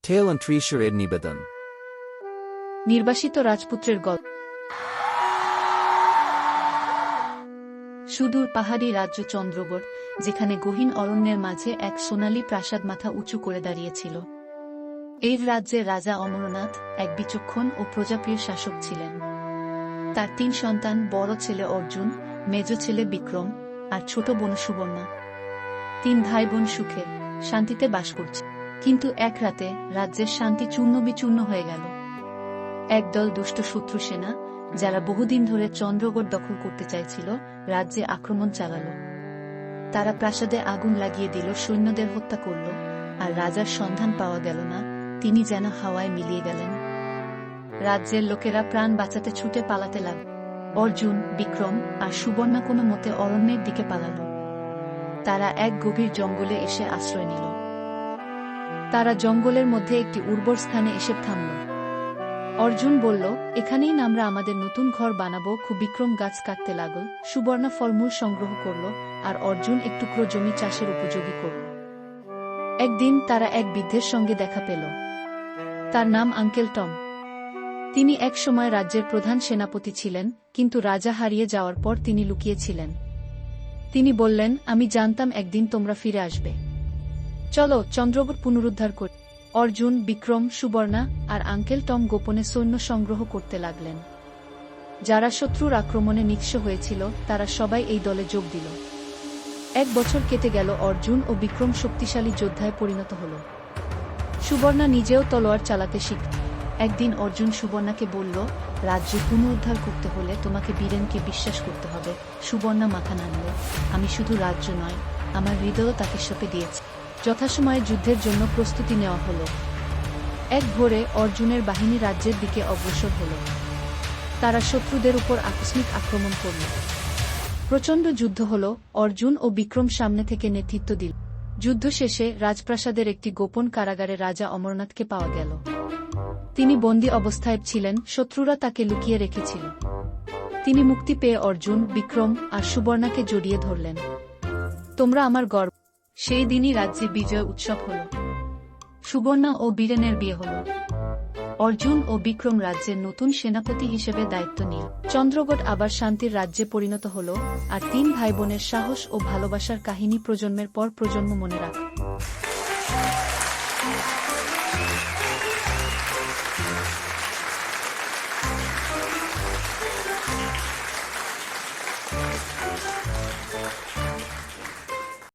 Tale and Treasure এর নিবেদন। নির্বাসিত রাজপুত্রের গল্প। সুদূর পাহাড়ি রাজ্য চন্দ্রগড়, যেখানে গহীন অরণ্যের মাঝে এক সোনালী প্রাসাদ মাথা উঁচু করে দাঁড়িয়েছিল। এই রাজ্যের রাজা অমরনাথ এক বিচক্ষণ ও প্রজাপ্রিয় শাসক ছিলেন। তার 3 সন্তান, বড় ছেলে অর্জুন, মেজ ছেলে বিক্রম আর ছোট বোন সুবর্ণা। 3 ভাই বোন সুখে শান্তিতে বাস করছে। কিন্তু এক রাতে রাজ্যের শান্তি চূর্ণবিচূর্ণ হয়ে গেল। একদল দুষ্ট শত্রু সেনা, যারা বহুদিন ধরে চন্দ্রগড় দখল করতে চাইছিল, রাজ্যে আক্রমণ চালালো। তারা প্রাসাদে আগুন লাগিয়ে দিল, সৈন্যদের হত্যা করল, আর রাজার সন্ধান পাওয়া গেল না। তিনি যেন হাওয়ায় মিলিয়ে গেলেন। রাজ্যের লোকেরা প্রাণ বাঁচাতে ছুটে পালাতে লাগল। অর্জুন, বিক্রম আর সুবর্ণা কোনো মতে অরণ্যের দিকে পালালো। তারা এক গভীর জঙ্গলে এসে আশ্রয় নিল। তারা জঙ্গলের মধ্যে একটি উর্বর স্থানে এসে থামল। অর্জুন বলল, এখানেই আমরা আমাদের নতুন ঘর বানাবো। বিক্রম গাছ কাটতে লাগল, সুবর্ণা ফলমূল সংগ্রহ করল, আর অর্জুন এক টুকরো জমি চাষের উপযোগী করল। একদিন তারা এক বৃদ্ধের সঙ্গে দেখা পেল। তার নাম আঙ্কেল টম। তিনি এক সময় রাজ্যের প্রধান সেনাপতি ছিলেন, কিন্তু রাজা হারিয়ে যাওয়ার পর তিনি লুকিয়েছিলেন। তিনি বললেন, আমি জানতাম একদিন তোমরা ফিরে আসবে। চলো চন্দ্রগড় পুনরুদ্ধার করি। অর্জুন, বিক্রম, সুবর্ণা আর আঙ্কেল টম গোপনে সৈন্য সংগ্রহ করতে লাগলেন। যারা শত্রুর আক্রমণে নিঃস্ব হয়েছিল, তারা সবাই এই দলে যোগ দিল। 1 বছর কেটে গেল। অর্জুন ও বিক্রম শক্তিশালী যোদ্ধায় পরিণত হল। সুবর্ণা নিজেও তলোয়ার চালাতে শিখল। একদিন অর্জুন সুবর্ণাকে বলল, রাজ্য পুনরুদ্ধার করতে হলে তোমাকে বীরেনকে বিশ্বাস করতে হবে। সুবর্ণা মাথা নাড়ল, আমি শুধু রাজ্য নয়, আমার হৃদয়ও তাকে সঁপে দিয়েছে। যথাসময়ে যুদ্ধের জন্য প্রস্তুতি নেওয়া হল। এক ভোরে অর্জুনের বাহিনী রাজ্যের দিকে অগ্রসর হল। তারা শত্রুদের উপর আকস্মিক আক্রমণ করল। প্রচণ্ড যুদ্ধ হল। অর্জুন ও বিক্রম সামনে থেকে নেতৃত্ব দিল। যুদ্ধ শেষে রাজপ্রাসাদের একটি গোপন কারাগারে রাজা অমরনাথকে পাওয়া গেল। তিনি বন্দী অবস্থায় ছিলেন, শত্রুরা তাকে লুকিয়ে রেখেছিল। তিনি মুক্তি পেয়ে অর্জুন, বিক্রম আর সুবর্ণাকে জড়িয়ে ধরলেন। তোমরা আমার গর্ব। সেই দিনই রাজ্যে বিজয় উৎসব হল। সুবর্ণা ও বীরেনের বিয়ে হল। অর্জুন ও বিক্রম রাজ্যের নতুন সেনাপতি হিসেবে দায়িত্ব নিল। চন্দ্রগড় আবার শান্তির রাজ্যে পরিণত হল, আর 3 ভাই বোনের সাহস ও ভালোবাসার কাহিনী প্রজন্মের পর প্রজন্ম মনে রাখে।